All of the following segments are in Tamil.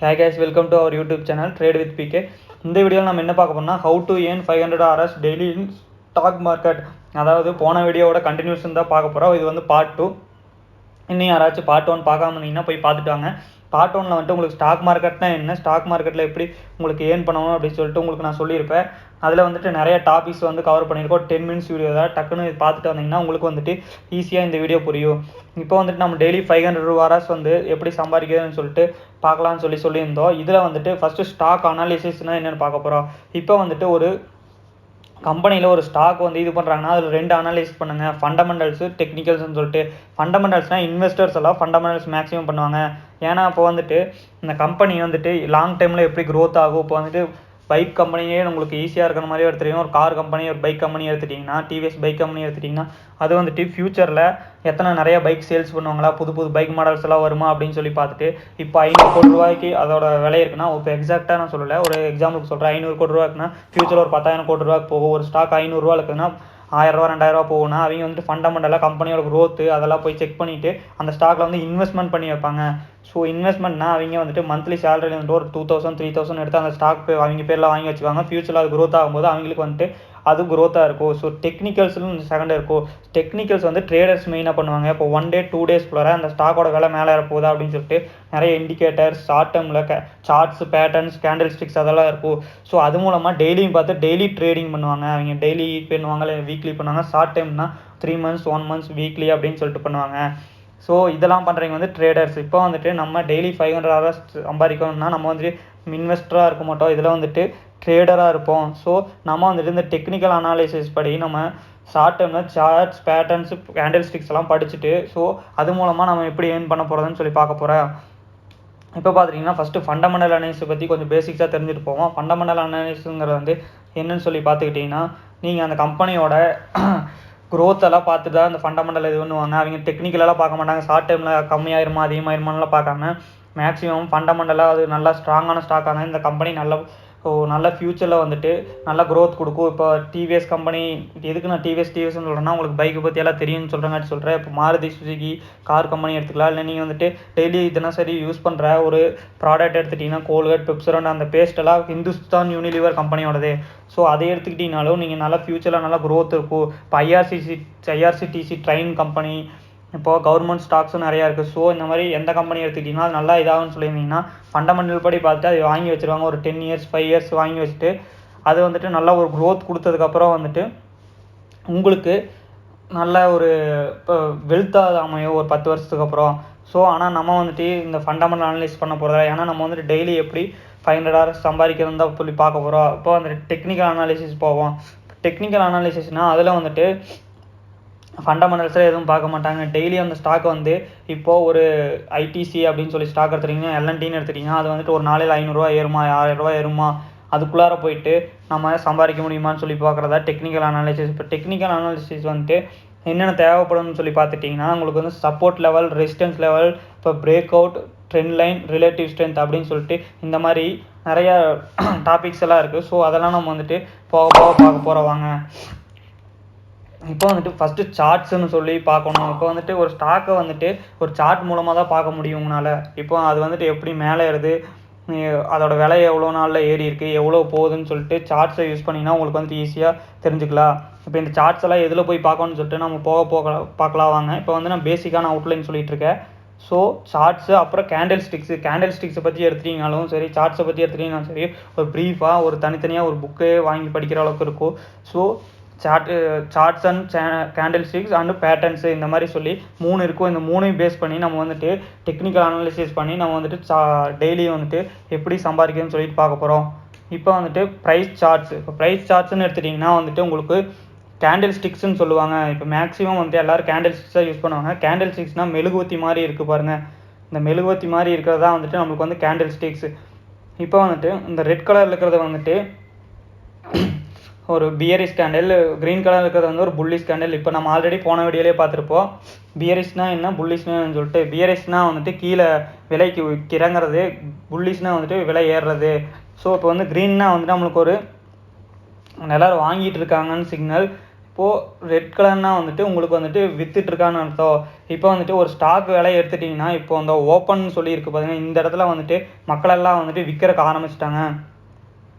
Hey guys, welcome to our YouTube channel Trade with PK. இந்த வீடியோவில் நம்ம என்ன பார்க்க போறோம்னா how to earn 500 hours daily in stock market. அதாவது போன வீடியோவோட கண்டினியூஷன் தான் பார்க்க போகிறோம். இது வந்து பார்ட் 2. இன்னும் யாராச்சும் பார்ட் 1 பார்க்காம இருந்தீங்கன்னா போய் பார்த்துட்டு வாங்க. பார்ட் 1ல் வந்துட்டு உங்களுக்கு ஸ்டாக் மார்க்கெட்னா என்ன, ஸ்டாக் மார்க்கெட்டில் எப்படி உங்களுக்கு ஏர்ன் பண்ணணும் அப்படின்னு சொல்லிட்டு உங்களுக்கு நான் சொல்லியிருப்பேன். அதில் வந்துட்டு நிறைய டாபிக்ஸ் வந்து கவர் பண்ணியிருக்கோம். 10 minutes வீடியோ தான், டக்குன்னு பார்த்துட்டு வந்தீங்கன்னா உங்களுக்கு வந்துட்டு ஈஸியாக இந்த வீடியோ புரியும். இப்போ வந்துட்டு நம்ம டெய்லி 500 hours வந்து எப்படி சம்பாதிக்கிறதுன்னு சொல்லிட்டு பார்க்கலான்னு சொல்லியிருந்தோம். இதில் வந்துட்டு ஃபஸ்ட்டு ஸ்டாக் அனாலிசிஸ்னால் என்னென்னு பார்க்க போகிறோம். இப்போ வந்துட்டு ஒரு கம்பெனியில் ஒரு ஸ்டாக் வந்து இது பண்ணுறாங்கன்னா அதில் 2 அனலைஸ் பண்ணுங்கள், ஃபண்டமெண்டல்ஸு டெக்னிக்கல்ஸ்னு சொல்லிட்டு. ஃபண்டமெண்டல்ஸ்னால் இன்வெஸ்டர்ஸ் எல்லாம் ஃபண்டமெண்டல்ஸ் மேக்ஸிமம் பண்ணுவாங்க. ஏன்னா இப்போ வந்துட்டு இந்த கம்பெனி வந்துட்டு லாங் டைமில் எப்படி க்ரோத் ஆகும். இப்போ வந்துட்டு பைக் கம்பெனியே உங்களுக்கு ஈஸியாக இருக்கிற மாதிரியே எடுத்துட்டிங்கன்னா, ஒரு கார் கம்பெனி, ஒரு பைக் கம்பெனி எடுத்துட்டிங்கன்னா, டிவிஎஸ் பைக் கம்பெனி எடுத்துட்டிங்கன்னா, அது வந்துட்டு ஃப்யூச்சரில் நிறைய பைக் சேல்ஸ் பண்ணுவாங்களா, புது பைக் மாடல்ஸ் எல்லாம் வருமா அப்படின்னு சொல்லி பார்த்துட்டு, இப்போ 500 கோடி ரூபாய்க்கு அதோட விலை இருக்குன்னா, இப்போ எக்ஸாக்டாக நான் சொல்லலை, ஒரு எக்ஸாம்பிளுக்கு சொல்கிறேன். 500 கோடி ரூபா இருக்குன்னா ஃப்யூச்சரில் ஒரு 10,000 கோடி ரூபாய்க்கு போகும். ஒரு ஸ்டாக் 500 ரூபா இருக்குதுன்னா 1000 ரூபா 2000 ரூபா போகும்னா அவங்க வந்துட்டு ஃபண்டமெண்டலாக கம்பெனியோட க்ரோத்து அதெல்லாம் போய் செக் பண்ணிவிட்டு அந்த ஸ்டாக்கில் வந்து இன்வெஸ்ட்மெண்ட் பண்ணி வைப்பாங்க. ஸோ இன்வெஸ்ட்மெண்ட்னா அவங்க வந்துட்டு மந்த்லி சேலரி வந்துட்டு ஒரு 2000 3000 எடுத்து அந்த ஸ்டாக் அவங்க பேரில் வாங்கி வச்சுக்குவாங்க. ஃப்யூச்சரில் அது க்ரோத் ஆகும்போது அவங்களுக்கு வந்துட்டு அது க்ரோத்தாக இருக்கும். ஸோ டெக்னிக்கல்ஸ்னு செகண்ட் இருக்கும். டெக்னிக்கல்ஸ் வந்து ட்ரேடர்ஸ் மெயினாக பண்ணுவாங்க. இப்போ 1 day 2 daysக்குள்ளார அந்த ஸ்டாக்கோட விலை மேலே போகுதா அப்படின்னு சொல்லிட்டு நிறைய இண்டிகேட்டர்ஸ், ஷார்ட் டேர்மில் சார்ட்ஸ், பேட்டர்ன்ஸ், கேண்டில் ஸ்டிக்ஸ் அதெல்லாம் இருக்கும். ஸோ அது மூலமாக டெய்லியும் பார்த்து டெய்லி ட்ரேடிங் பண்ணுவாங்க. அவங்க டெய்லி பண்ணுவாங்க, இல்லை வீக்லி பண்ணுவாங்க. ஷார்ட் டைம்னா 3 months 1 month வீக்லி அப்படின்னு சொல்லிட்டு பண்ணுவாங்க. ஸோ இதெல்லாம் பண்ணுறவங்க வந்து ட்ரேடர்ஸ். இப்போ வந்துட்டு நம்ம டெய்லி 500 hours சம்பாதிக்கணும்னா நம்ம வந்துட்டு இன்வெஸ்டராக இருக்க மாட்டோம், இதில் வந்துட்டு ட்ரேடராக இருப்போம். ஸோ நம்ம வந்துட்டு இந்த டெக்னிக்கல் அனாலிசிஸ் படி நம்ம ஷார்ட் டேர்மில் சார்ட்ஸ், பேட்டர்ன்ஸு, கேண்டில் ஸ்டிக்ஸ் எல்லாம் படிச்சுட்டு ஸோ அது மூலமாக நம்ம எப்படி ஏர்ன் பண்ண போகிறதுன்னு சொல்லி பார்க்க போகிறேன். இப்போ பார்த்துட்டிங்கன்னா ஃபஸ்ட்டு ஃபண்டமெண்டல் அனாலிசிஸ் பற்றி கொஞ்சம் பேசிக்ஸாக தெரிஞ்சுட்டு போவோம். ஃபண்டமெண்டல் அனாலிசிஸ்ங்கிறது வந்து என்னன்னு சொல்லி பார்த்துக்கிட்டிங்கன்னா, நீங்கள் அந்த கம்பெனியோட க்ரோத் எல்லாம் பார்த்துட்டு தான் அந்த ஃபண்டமெண்டல் இது பண்ணுவாங்க. அவங்க டெக்னிக்கலெல்லாம் பார்க்க மாட்டாங்க. ஷார்ட் டைமில் கம்மியாயிருமா அதிகமாயிருமானலாம் பார்க்காம மேக்ஸிமம் ஃபண்டமெண்டலாக அது நல்லா ஸ்ட்ராங்கான ஸ்டாக்கான இந்த கம்பெனி நல்ல ஃப்யூச்சரில் வந்துட்டு நல்ல க்ரோத் கொடுக்கும். இப்போ டிவிஎஸ் கம்பெனி, எதுக்கு நான் டிவிஎஸ்ன்னு சொல்கிறேன்னா உங்களுக்கு பைக்கை பற்றி எல்லாம் தெரியும்னு சொல்கிறேன். இப்போ மாருதி சுசுகி கார் கம்பெனி எடுத்துக்கலாம். இல்லை நீங்கள் வந்துட்டு டெய்லி தினசரி யூஸ் பண்ணுற ஒரு ப்ராடக்ட் எடுத்துட்டிங்கன்னா கோல்கேட், பெப்சோடன்ட் அந்த பேஸ்ட்டெல்லாம் ஹிந்துஸ்தான் யூனிலிவர் கம்பெனியோடது. ஸோ அதை எடுத்துக்கிட்டிங்கனாலும் நீங்கள் நல்லா ஃப்யூச்சரில் நல்லா க்ரோத் இருக்கும். இப்போ ஐஆர்சிடிசி ட்ரெயின் கம்பெனி, இப்போது கவர்மெண்ட் ஸ்டாக்ஸும் நிறையா இருக்குது. ஸோ இந்த மாதிரி எந்த கம்பெனி எடுத்துக்கிட்டிங்கன்னா அது நல்லா இதாகும்னு சொல்லியிருந்தீங்கன்னா ஃபண்டமெண்டல் படி பார்த்துட்டு அதை வாங்கி வச்சுருவாங்க. ஒரு 10 years 5 years வாங்கி வச்சுட்டு அது வந்துட்டு நல்லா ஒரு க்ரோத் கொடுத்ததுக்கப்புறம் வந்துட்டு உங்களுக்கு நல்ல ஒரு இப்போ வெல்த்தாக அமையும் ஒரு 10 வருஷத்துக்கு அப்புறம். ஸோ ஆனால் நம்ம வந்துட்டு இந்த ஃபண்டமெண்டல் அனலைஸ் பண்ண போகிறதா, ஏன்னா நம்ம வந்துட்டு டெய்லி எப்படி 500 hours சம்பாதிக்கிறதா சொல்லி பார்க்க போகிறோம். இப்போ வந்துட்டு டெக்னிக்கல் அனாலிசிஸ் போவோம். டெக்னிக்கல் அனாலிசிஸ்னால் அதில் வந்துட்டு ஃபண்டமெண்டல்ஸில் எதுவும் பார்க்க மாட்டாங்க. டெய்லி அந்த ஸ்டாக் வந்து இப்போது ஒரு ஐடிசி அப்படின்னு சொல்லி ஸ்டாக் எடுத்துட்டிங்கன்னா, எல்என்டின்னு எடுத்துட்டிங்கன்னா அது வந்துட்டு ஒரு நாளையில் 500 ரூபா ஏறுமா 1000 ரூபா ஏறுமா அதுக்குள்ளார போயிட்டு நம்ம சம்பாதிக்க முடியுமான்னு சொல்லி பார்க்குறதா டெக்னிக்கல் அனாலிசிஸ். இப்போ டெக்னிக்கல் அனாலிசிஸ் வந்துட்டு என்னென்ன தேவைப்படும்னு சொல்லி பார்த்துட்டிங்கன்னா உங்களுக்கு வந்து சப்போர்ட் லெவல், ரெசிஸ்டன்ஸ் லெவல், இப்போ break out, trend line, relative strength அப்படின்னு சொல்லிட்டு இந்த மாதிரி நிறையா டாபிக்ஸ் எல்லாம் இருக்குது. ஸோ அதெல்லாம் நம்ம வந்துட்டு போக பார்க்க போகிறவாங்க. இப்போ வந்துட்டு ஃபஸ்ட்டு சார்ட்ஸ்ன்னு சொல்லி பார்க்கணும். இப்போ வந்துட்டு ஒரு ஸ்டாக்கை வந்துட்டு ஒரு சார்ட் மூலமாக தான் பார்க்க முடியும் உங்களால். இப்போ அது வந்துட்டு எப்படி மேலே ஏறுது, அதோட விலை எவ்வளோ நாளில் ஏறி இருக்குது, எவ்வளோ போகுதுன்னு சொல்லிட்டு சார்ட்ஸை யூஸ் பண்ணிங்கன்னா உங்களுக்கு வந்துட்டு ஈஸியாக தெரிஞ்சுக்கலாம். இப்போ இந்த சார்ட்ஸ் எல்லாம் எதில் போய் பார்க்கணும்னு சொல்லிட்டு நம்ம போக பார்க்கலாம் வாங்க. இப்போ வந்து நான் பேசிக்கான அவுட்லைன் சொல்லிகிட்டு இருக்கேன். ஸோ சார்ட்ஸு, அப்புறம் கேண்டில் ஸ்டிக்ஸை பற்றி எடுத்துட்டிங்கனாலும் சரி, சார்ட்ஸை பற்றி எடுத்துட்டிங்கனாலும் சரி, ஒரு ப்ரீஃபாக ஒரு தனித்தனியாக ஒரு புக்கே வாங்கி படிக்கிற அளவுக்கு இருக்கும். So charts and candlesticks and patterns இந்த மாதிரி சொல்லி 3 இருக்கும். இந்த 3ஐயும் பேஸ் பண்ணி நம்ம வந்துட்டு டெக்னிக்கல் அனாலிசிஸ் பண்ணி நம்ம வந்துட்டு டெய்லி வந்துட்டு எப்படி சம்பாதிக்கிறதுன்னு சொல்லிட்டு பார்க்க போகிறோம். இப்போ வந்துட்டு ப்ரைஸ் சார்ட்ஸ். இப்போ ப்ரைஸ் சார்ட்ஸ்ன்னு எடுத்துட்டிங்கன்னா வந்துட்டு உங்களுக்கு கேண்டில் ஸ்டிக்ஸ்ன்னு சொல்லுவாங்க. இப்போ மேக்ஸிமம் வந்துட்டு எல்லோரும் கேண்டில் ஸ்டிக்ஸாக யூஸ் பண்ணுவாங்க. கேண்டில் ஸ்டிக்ஸ்னால் மெழுகுவத்தி மாதிரி இருக்குது பாருங்கள். இந்த மெழுகுவத்தி மாதிரி இருக்கிறது தான் வந்துட்டு நம்மளுக்கு வந்து கேண்டில் ஸ்டிக்ஸ். இப்போ வந்துட்டு இந்த ரெட் கலரில் இருக்கிறத வந்துட்டு ஒரு பியரிஷ் கேண்டில், க்ரீன் கலர் இருக்கிறது வந்து ஒரு புல்லிஷ் கேண்டில். இப்போ நம்ம ஆல்ரெடி போன வீடியோலேயே பார்த்துருப்போம் பியரிஷ்னால் என்ன, புல்லிஷ்னு சொல்லிட்டு. பியரிஷ்னால் வந்துட்டு கீழே விலைக்கு இறங்குறது, புல்லிஷ்னால் வந்துட்டு விலை ஏறுறது. ஸோ இப்போ வந்து க்ரீன்னா வந்துட்டு நம்மளுக்கு ஒரு எல்லோரும் வாங்கிட்டு இருக்காங்கன்னு சிக்னல். இப்போ இப்போது ரெட் கலர்னால் வந்துட்டு உங்களுக்கு வந்துட்டு விற்றுட்ருக்கான்னு அர்த்தம். இப்போ வந்துட்டு ஒரு ஸ்டாக் விலையை எடுத்துட்டிங்கன்னா, இப்போ அந்த ஓப்பன் சொல்லியிருக்கு பார்த்தீங்கன்னா, இந்த இடத்துல வந்துட்டு மக்களெல்லாம் வந்துட்டு விற்கிறக்கு ஆரம்பிச்சிட்டாங்க.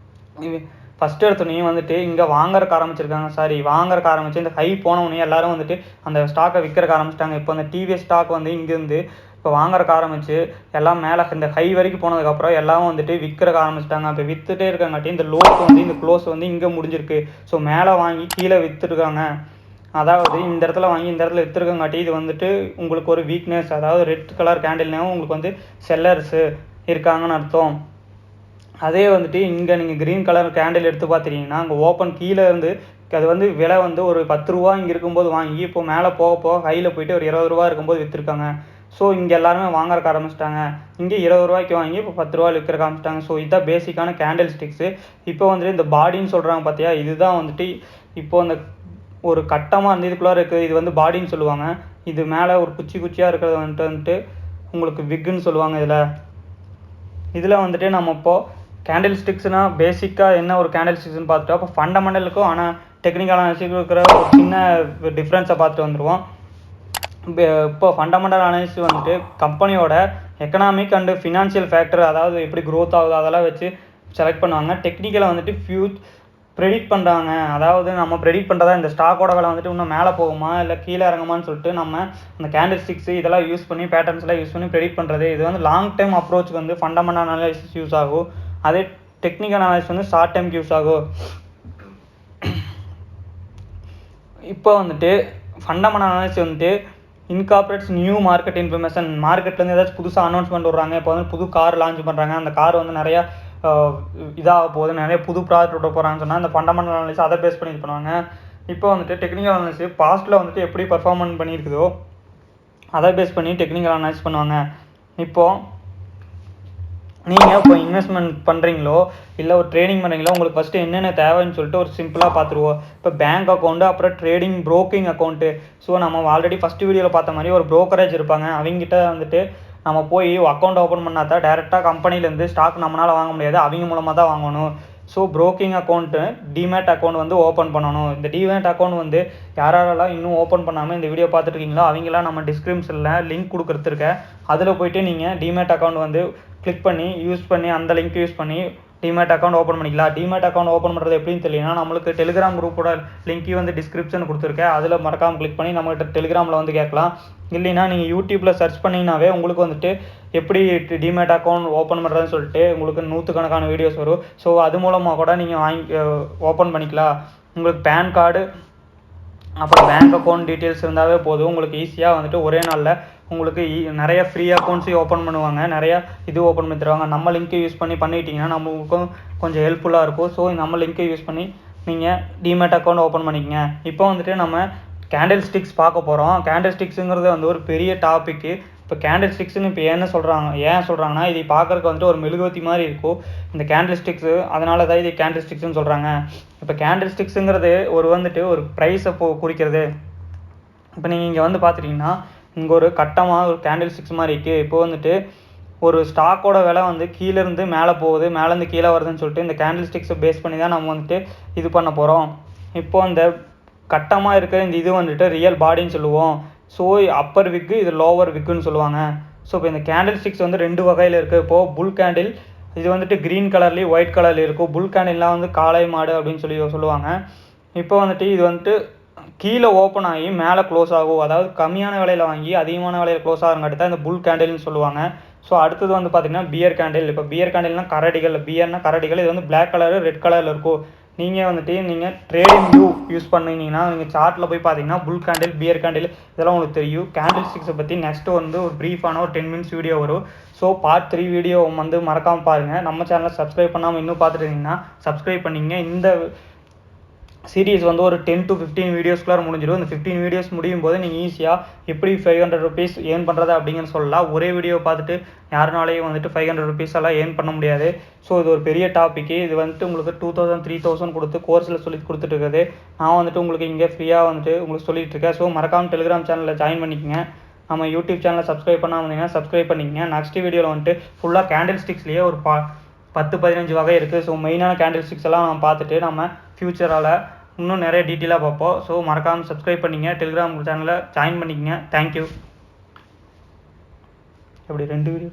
ஃபஸ்ட்டு எடுத்தோடனே வந்துட்டு இங்கே வாங்குறக்கு ஆரம்பிச்சு இந்த ஹை போனவுடனே எல்லோரும் வந்துட்டு அந்த ஸ்டாக்கை விற்கிறக்கு ஆரம்பிச்சிட்டாங்க. இப்போ அந்த டிவிஎஸ் ஸ்டாக் வந்து இங்கேருந்து இப்போ வாங்குறக்கு ஆரம்பிச்சு எல்லாம் மேலே இந்த ஹை வரைக்கும் போனதுக்கப்புறம் எல்லாம் வந்துட்டு விற்கிறக்கு ஆரம்பிச்சிட்டாங்க. அப்போ விற்றுட்டே இருக்காங்காட்டி இந்த லோக்கு வந்து இந்த க்ளோஸ் வந்து இங்கே முடிஞ்சிருக்கு. ஸோ மேலே வாங்கி கீழே விற்றுருக்காங்க. அதாவது இந்த இடத்துல வாங்கி இந்த இடத்துல விற்றுருக்கங்காட்டி இது வந்துட்டு உங்களுக்கு ஒரு வீக்னஸ். அதாவது ரெட் கலர் கேண்டில்னாவும் உங்களுக்கு வந்து செல்லர்ஸு இருக்காங்கன்னு அர்த்தம். அதே வந்துட்டு இங்கே நீங்கள் க்ரீன் கலர் கேண்டில் எடுத்து பார்த்துட்டிங்கன்னா அங்கே ஓப்பன் கீழே இருந்து அது வந்து விலை வந்து ஒரு 10 ரூபா இங்கே இருக்கும்போது வாங்கி இப்போ மேலே போக போக ஹையில் போயிட்டு ஒரு 20 ரூபா இருக்கும்போது விற்றுருக்காங்க. ஸோ இங்கே எல்லாருமே வாங்குறக்கு ஆரம்பிச்சிட்டாங்க. இங்கே 20 ரூபாய்க்கு வாங்கி இப்போ 10 ரூபாய் விற்கிறக்க ஆரம்பிச்சிட்டாங்க. ஸோ இதுதான் பேசிக்கான கேண்டில் ஸ்டிக்ஸு. இப்போ வந்துட்டு இந்த பாடின்னு சொல்கிறாங்க பார்த்தியா, இதுதான் வந்துட்டு இப்போது அந்த ஒரு கட்டமாக இருந்து இதுக்குள்ளே இருக்குது. இது வந்து பாடின்னு சொல்லுவாங்க. இது மேலே ஒரு குச்சியாக இருக்கிறது வந்துட்டு உங்களுக்கு விக்குன்னு சொல்லுவாங்க. இதில் வந்துட்டு நம்ம இப்போது கேண்டில் ஸ்டிக்ஸ்னால் பேசிக்காக என்ன ஒரு கேண்டில் ஸ்டிக்ஸ்னு பார்த்துட்டோம். இப்போ ஃபண்டமெண்டலுக்கும் ஆனால் டெக்னிக்கல் அனாலிசிஸ்க்கும் இருக்கிற ஒரு சின்ன டிஃப்ரென்ஸை பார்த்துட்டு வந்துடுவோம். இப்போ ஃபண்டமெண்டல் அனாலிசிஸ் வந்துட்டு கம்பெனியோட எக்கனாமிக் அண்டு ஃபினான்ஷியல் ஃபேக்டர், அதாவது எப்படி க்ரோத் ஆகுது அதெல்லாம் வச்சு செலக்ட் பண்ணுவாங்க. டெக்னிக்கலை வந்துட்டு ப்ரெடிக்ட் பண்ணுறாங்க. அதாவது நம்ம ப்ரெடிக்ட் பண்ணுறதா இந்த ஸ்டாக்கோட விலை வந்துட்டு இன்னும் மேலே போகுமா இல்லை கீழே இறங்குமான்னு சொல்லிட்டு நம்ம அந்த கேண்டில் ஸ்டிக்ஸு இதெல்லாம் யூஸ் பண்ணி பேட்டர்ன்ஸ்லாம் யூஸ் பண்ணி ப்ரெடிக்ட் பண்ணுறது. இது வந்து லாங் டைம் அப்ரோச்சுக்கு வந்து ஃபண்டமெண்டல் அனாலிசிஸ் யூஸ் ஆகும். அதே டெக்னிக்கல் அனாலிசிஸ் வந்து ஷார்ட் டைம்க்கு யூஸ் ஆகும். இப்போ வந்துட்டு ஃபண்டமெண்டல் அனாலிசிஸ் வந்துட்டு இன்கார்பரேட்ஸ் நியூ மார்க்கெட் இன்ஃபர்மேஷன். மார்க்கெட்லேருந்து ஏதாச்சும் புதுசாக அனௌன்ஸ்மெண்ட் விடுறாங்க. இப்போ வந்து புது கார் லான்ச் பண்ணுறாங்க. அந்த கார் வந்து நிறையா இதாக போகுது, நிறைய புது ப்ராடக்ட் விட போகிறாங்கன்னு சொன்னால் அந்த ஃபண்டமெண்டல் அனாலிசிஸ் அதை பேஸ் பண்ணி இது பண்ணுவாங்க. இப்போ வந்துட்டு டெக்னிக்கல் அனாலிசிஸ் பாஸ்ட்டில் வந்துட்டு எப்படி பர்ஃபார்மன்ஸ் பண்ணியிருக்குதோ அதை பேஸ் பண்ணி டெக்னிக்கல் அனாலிசிஸ் பண்ணுவாங்க. இப்போது நீங்கள் இப்போ இன்வெஸ்ட்மெண்ட் பண்ணுறீங்களோ இல்லை ஒரு ட்ரேடிங் பண்ணுறீங்களோ உங்களுக்கு ஃபஸ்ட்டு என்னென்ன தேவைன்னு சொல்லிட்டு ஒரு சிம்பிளாக பார்த்துருவோம். இப்போ பேங்க் அக்கௌண்ட்டு, அப்புறம் ட்ரேடிங் ப்ரோக்கிங் அக்கௌண்ட்டு. ஸோ நம்ம ஆல்ரெடி ஃபஸ்ட்டு வீடியோவில் பார்த்த மாதிரி ஒரு ப்ரோக்கரேஜ் இருப்பாங்க. அவங்ககிட்ட வந்துட்டு நம்ம போய் அக்கௌண்ட் ஓப்பன் பண்ணால் தான் டேரெக்டாக கம்பெனிலேருந்து ஸ்டாக் நம்மளால் வாங்க முடியாது, அவங்க மூலமாக தான் வாங்கணும். So broking account, demat account வந்து ஓப்பன் பண்ணணும். இந்த டிமேட் அக்கௌண்ட் வந்து யாரெல்லாம் இன்னும் ஓப்பன் பண்ணாமல் இந்த வீடியோ பார்த்துட்ருக்கீங்களோ அவங்களாம் நம்ம டிஸ்கிரிப்ஷனில் லிங்க் கொடுத்துருக்கேன். அதில் போய்ட்டு நீங்கள் டிமேட் அக்கௌண்ட் வந்து கிளிக் பண்ணி யூஸ் பண்ணி அந்த லிங்க் யூஸ் பண்ணி டிமேட் அக்கௌண்ட் ஓப்பன் பண்ணிக்கலாம். டிமேட் அக்கௌண்ட் ஓப்பன் பண்ணுறது எப்படின்னு தெரியலனா நம்மளுக்கு டெலிகிராம் குரூப்போட லிங்க்கையும் வந்து டிஸ்கிரிப்ஷன் கொடுத்துருக்கேன். அதில் மறக்காமல் கிளிக் பண்ணி நம்மகிட்ட டெலிகிராமில் வந்து கேட்கலாம். இல்லைனா நீங்கள் யூடியூப்பில் சர்ச் பண்ணிங்கனாவே உங்களுக்கு வந்துட்டு எப்படி டிமேட் அக்கௌண்ட் ஓப்பன் பண்ணுறதுன்னு சொல்லிட்டு உங்களுக்கு 100கணக்கான வீடியோஸ் வரும். ஸோ அது மூலமாக கூட நீங்கள் ஓப்பன் பண்ணிக்கலாம். உங்களுக்கு பேன் கார்டு அப்புறம் பேங்க் அக்கௌண்ட் டீட்டெயில்ஸ் இருந்தாவே போதும். உங்களுக்கு ஈஸியாக வந்துட்டு ஒரே நாளில் உங்களுக்கு நிறைய ஃப்ரீ அக்கௌண்ட்ஸையும் ஓப்பன் பண்ணுவாங்க, நிறையா இது ஓப்பன் பண்ணி தருவாங்க. நம்ம லிங்க்கை யூஸ் பண்ணிட்டீங்கன்னா நம்மளுக்கும் கொஞ்சம் ஹெல்ப்ஃபுல்லாக இருக்கும். ஸோ நம்ம லிங்க்கை யூஸ் பண்ணி நீங்கள் டிமேட் அக்கௌண்ட் ஓப்பன் பண்ணிக்கங்க. இப்போ வந்துட்டு நம்ம கேண்டில் ஸ்டிக்ஸ் பார்க்க போகிறோம். கேண்டில் ஸ்டிக்ஸுங்கிறது வந்து ஒரு பெரிய டாப்பிக்கு. இப்போ கேண்டில் ஸ்டிக்ஸ்னு இப்போ ஏன் சொல்கிறாங்கன்னா இது பார்க்குறதுக்கு வந்துட்டு ஒரு மெழுகுவத்தி மாதிரி இருக்கும் இந்த கேண்டில் ஸ்டிக்ஸு. அதனால தான் இது கேண்டில் ஸ்டிக்ஸ்னு சொல்கிறாங்க. இப்போ கேண்டில் ஸ்டிக்ஸுங்கிறது வந்துட்டு ஒரு ப்ரைஸை குறிக்கிறது. இப்போ நீங்கள் இங்கே வந்து பார்த்துட்டிங்கன்னா இங்கே ஒரு கட்டமாக ஒரு கேண்டில் ஸ்டிக்ஸ் மாதிரி இருக்குது. இப்போ வந்துட்டு ஒரு ஸ்டாக்கோட விலை வந்து கீழேருந்து மேலே போகுது, மேலேருந்து கீழே வருதுன்னு சொல்லிட்டு இந்த கேண்டில் ஸ்டிக்ஸை பேஸ் பண்ணி தான் நம்ம வந்துட்டு இது பண்ண போகிறோம். இப்போது இந்த கட்டமாக இருக்கிற இந்த இது வந்துட்டு ரியல் பாடின்னு சொல்லுவோம். ஸோ அப்பர் விக்கு, இது லோவர் விக்குன்னு சொல்லுவாங்க. ஸோ இப்போ இந்த கேண்டில் ஸ்டிக்ஸ் வந்து 2 வகையில் இருக்குது. இப்போது புல் கேண்டில், இது வந்துட்டு க்ரீன் கலர்லேயும் ஒயிட் கலர்லேயும் இருக்கும். புல் கேண்டில்லாம் வந்து காளை மாடு அப்படின்னு சொல்லுவாங்க. இப்போ வந்துட்டு இது வந்துட்டு கீழே ஓப்பன் ஆகி மேலே க்ளோஸ் ஆகும். அதாவது கம்மியான விலையில் வாங்கி அதிகமான விலையில் க்ளோஸ் ஆகிறங்காட்டி தான் இந்த புல் கேண்டில்னு சொல்லுவாங்க. ஸோ அடுத்தது வந்து பார்த்திங்கன்னா பியர் கேண்டில். இப்போ பியர் கேண்டில்னால் கரடிகள், பியர்னா கரடிகள். இது வந்து பிளாக் கலரு ரெட் கலரில் இருக்கும். நீங்கள் ட்ரேடிங் வியூ யூஸ் பண்ணிங்கன்னா நீங்கள் சார்ட்டில் போய் பார்த்தீங்கன்னா புல் கேண்டில், பியர் கேண்டில் இதெல்லாம் உங்களுக்கு தெரியும். கேண்டில் ஸ்டிக்ஸை பற்றி நெக்ஸ்ட்டு வந்து ஒரு ப்ரீஃபான ஒரு 10 மினிட்ஸ் வீடியோ வரும். ஸோ பார்ட் 3 வீடியோ வந்து மறக்காமல் பாருங்கள். நம்ம சேனலை சப்ஸ்கிரைப் பண்ணாமல் இன்னும் பார்த்துட்டு இருந்தீங்கன்னா சப்ஸ்கிரைப் பண்ணிங்க. இந்த சீரீஸ் வந்து ஒரு 10 to 15 வீடியோஸ்க்குள்ளார முடிஞ்சிடும். இந்த 15 வீடியோஸ் முடியும் போது நீங்கள் ஈஸியாக எப்படி 500 ருபீஸ் ஏர்ன் பண்ணுறது அப்படிங்கிற சொல்லலாம். ஒரே வீடியோ பார்த்துட்டு யாருனாலையும் வந்துட்டு 500 ருபீஸ் எல்லாம் ஏர்ன் பண்ண முடியாது. ஸோ இது ஒரு பெரிய டாப்பிக்கு. இது வந்துட்டு உங்களுக்கு 2000 3000 கொடுத்து கோர்ஸில் சொல்லி கொடுத்துட்டு இருக்குது. நான் வந்துட்டு உங்களுக்கு இங்கே ஃப்ரீயாக வந்துட்டு உங்களுக்கு சொல்லிட்டு இருக்கேன். ஸோ மறக்காமல் டெலிகிராம் சேனலில் ஜாயின் பண்ணிக்கங்க. நம்ம யூடியூப் சேனலை சப்ஸ்கிரைப் பண்ணாமல் இருந்தீங்கன்னா சப்ஸ்கிரைப் பண்ணிக்கங்க. நெக்ஸ்ட் வீடியோவில் வந்துட்டு ஃபுல்லாக கேண்டில் ஸ்டிக்ஸ்லேயே ஒரு 10-15 வகை இருக்குது. ஸோ மெயினான கேண்டில் ஸ்டிக்ஸ் எல்லாம் நம்ம பார்த்துட்டு நம்ம ஃப்யூச்சரால் இன்னும் நிறைய டீட்டெயிலாக பார்ப்போம். ஸோ மறக்காமல் சப்ஸ்கிரைப் பண்ணிங்க, டெலிகிராம் சேனலை ஜாயின் பண்ணிக்கங்க. தேங்க்யூ. அப்படி 2 வீடியோ